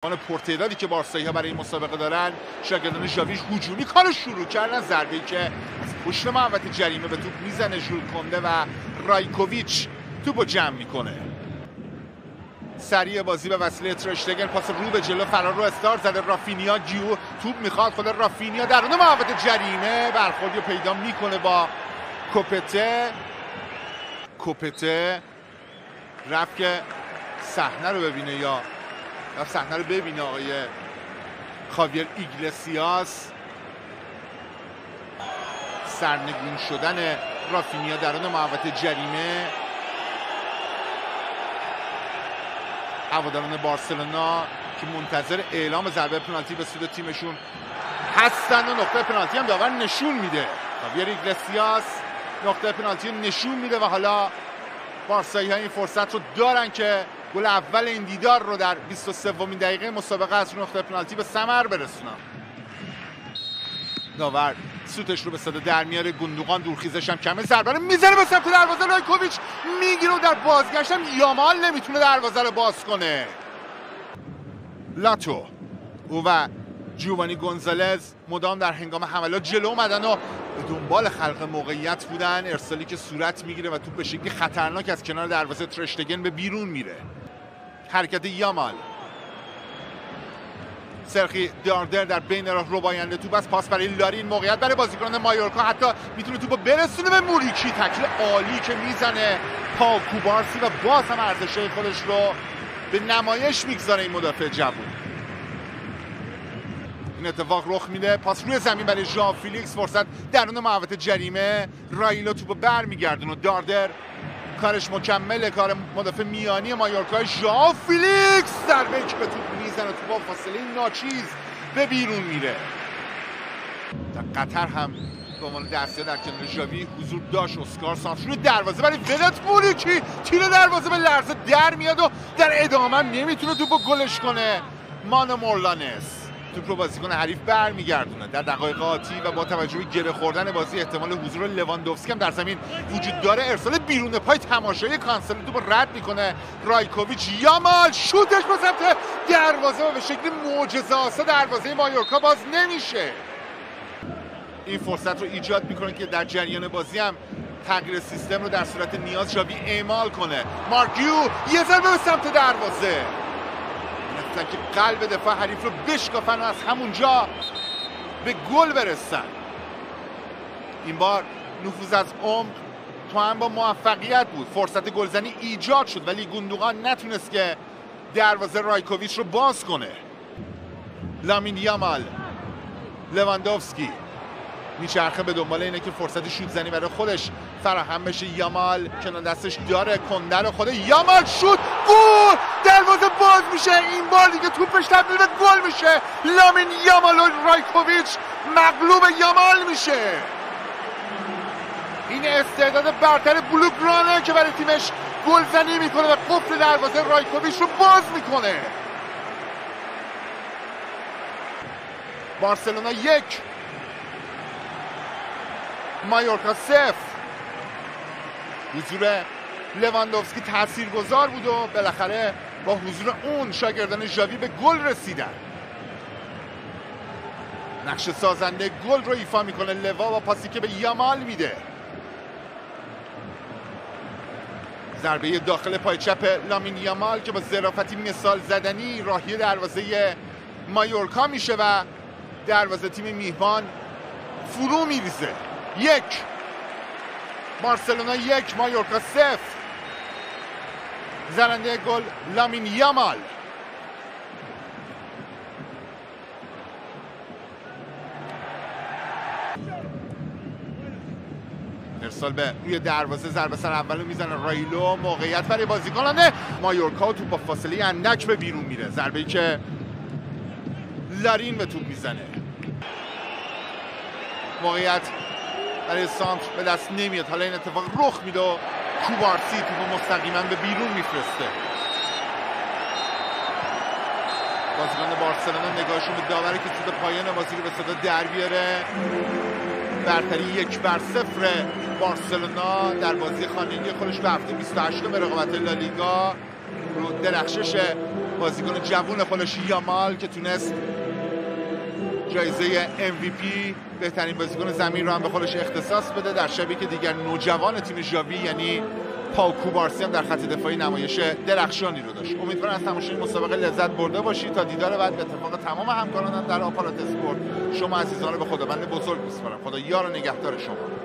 پرتعدادی که بارسایی‌ها برای این مسابقه دارن، شاگردان ژاوی هجومی کارو شروع کردن. ضربه‌ای که از پشت محوطه جریمه به توپ میزنه ژول کنده و رایکوویچ توپو جمع میکنه. سریع بازی به وسیله ترشتگن، پاس رو به جلو، فرار رو استارت زده رافینیا، گیو توپ میخواد، خود رافینیا درون محوطه جریمه برخوردی پیدا میکنه با کوپته رفت که صحنه رو ببینه یا صحنه رو ببینه آقای خاویر ایگلسیاس. سرنگون شدن رافینیا درون محوطه جریمه. هواداران بارسلونا که منتظر اعلام ضربه پنالتی به سود تیمشون هستن و نقطه پنالتی هم داور نشون میده. خاویر ایگلسیاس نقطه پنالتی نشون میده و حالا بارسایی‌ها این فرصت رو دارن که گل اول این دیدار رو در 23مین دقیقه مسابقه از نقطه پنالتی به ثمر برسونن. داور سوتش رو به صدا در میاره. گوندوغان دورخیزش هم کمه، ضربه رو میزنه به سمت دروازه. رایکوویچ میگیره و در بازگشت هم یامال نمیتونه دروازه رو باز کنه. لاتو او و جوانی گونزالز مدام در هنگام حملات جلو اومدن و به دنبال خلق موقعیت بودن. ارسالی که صورت میگیره و توپ به شکلی خطرناک از کنار دروازه ترشتگن به بیرون میره. حرکت یامال، سرخی داردر در بین راه رباینده توپ از پاس برای لارین، موقعیت برای بازیکنان مایورکا، حتی میتونه توپو برسونه به موریکی. تکل عالی که میزنه پاو کوبارسی و باز هم ارزش خودش رو به نمایش میگذاره این مدافع جوون. این اتفاق رخ میده، پاس روی زمین برای ژائو فیلیکس، فرصت درون محوطه جریمه. رایلو توپو برمیگردونه. داردر کارش مکمله، کار مدافع میانی مایورکا. ژائو فیلیکس ضربه‌ای که به توپ میزنه، توپ با فاصله ناچیز به بیرون میره. در قطر هم به عنوان دسته در کنار ژاوی حضور داشت. اسکار سانتر دروازه برای ولت موریکی، تیر دروازه به لرزه در میاد و در ادامه نمیتونه توپو گلش کنه. مانو مورلانس توپ رو بازیکن حریف برمیگردونه. در دقایق آتی و با توجه به گره خوردن بازی احتمال حضور لواندوفسکی هم در زمین وجود داره. ارسال بیرون پای تماشایی کانسلو توپ رد میکنه. رایکوویچ، یامال شوتش به سمت دروازه و به شکل معجزه‌آسا دروازه مایورکا باز نمیشه. این فرصت رو ایجاد میکنه که در جریان بازی هم تغییر سیستم رو در صورت نیاز ژاوی اعمال کنه. مارکیو یه ضربه به سمت دروازه، که قلب دفاع حریف رو بشکافن و از همونجا به گل برسن. این بار نفوذ از عمق تو هم با موفقیت بود. فرصت گلزنی ایجاد شد ولی گوندوغان نتونست که دروازه رایکوویچ رو باز کنه. لامین یامال، لواندوفسکی میچرخه به دنبال اینه که فرصت شوت زنی برای خودش فراهم بشه. یامال کنار دستش داره کنده رو خود. یامال شوت، گل! دروازه باز میشه. این بار دیگه توپش تبدیل به گل میشه. لامین یامال و رایکوویچ مغلوب یامال میشه. این استعداد برتر بلوگرانه که برای تیمش گلزنی میکنه و قفل دروازه رایکوویچ رو باز میکنه. بارسلونا 1 مایورکا 0. حضور لواندوفسکی تاثیرگذار بود و بالاخره با حضور اون شاگردان ژاوی به گل رسیدن. نقش سازنده گل رو ایفا میکنه لوا با پاسی که به یامال میده. ضربه داخل پای چپ لامین یامال که با ظرافتی مثال زدنی راهی دروازه مایورکا میشه و دروازه تیم میهمان فرو میریزه. 1 بارسلونا 1 مایورکا 0. زننده گل لامین یامال. ارسال به روی دروازه، ضربه سر اولو میزنه رایلو، موقعیت برای بازیکنان مایورکا و توپ با فاصله اندک به بیرون میره. ضربه‌ای که لارین به توپ میزنه، موقعیت برای سانتر به دست نمیاد. حالا این اتفاق رخ میده و کوبارسی توپو مستقیما به بیرون میفرسته. بازیکن بارسلونا نگاهشون به داوره که تو پایان بازی رو به صدا در بیاره. برتری 1-0 بارسلونا در بازی خانگی خودش به هفته 28 به رقابت لالیگا رو درخشش بازیکن جوون خودش یامال که تونست جایزه MVP بهترین بازیکن زمین رو هم به خودش اختصاص بده در شبی که دیگر نوجوان تیم ژاوی یعنی پاو کوبارسی هم در خط دفاعی نمایش درخشانی رو داشت. امیدوارم از تماشای مسابقه لذت برده باشید. تا دیدار بعد به اتفاق تمام همکارانم در آپارات اسپورت، شما عزیزان رو به خداوند بزرگ میسپارم. خدا یار و نگهدار شما.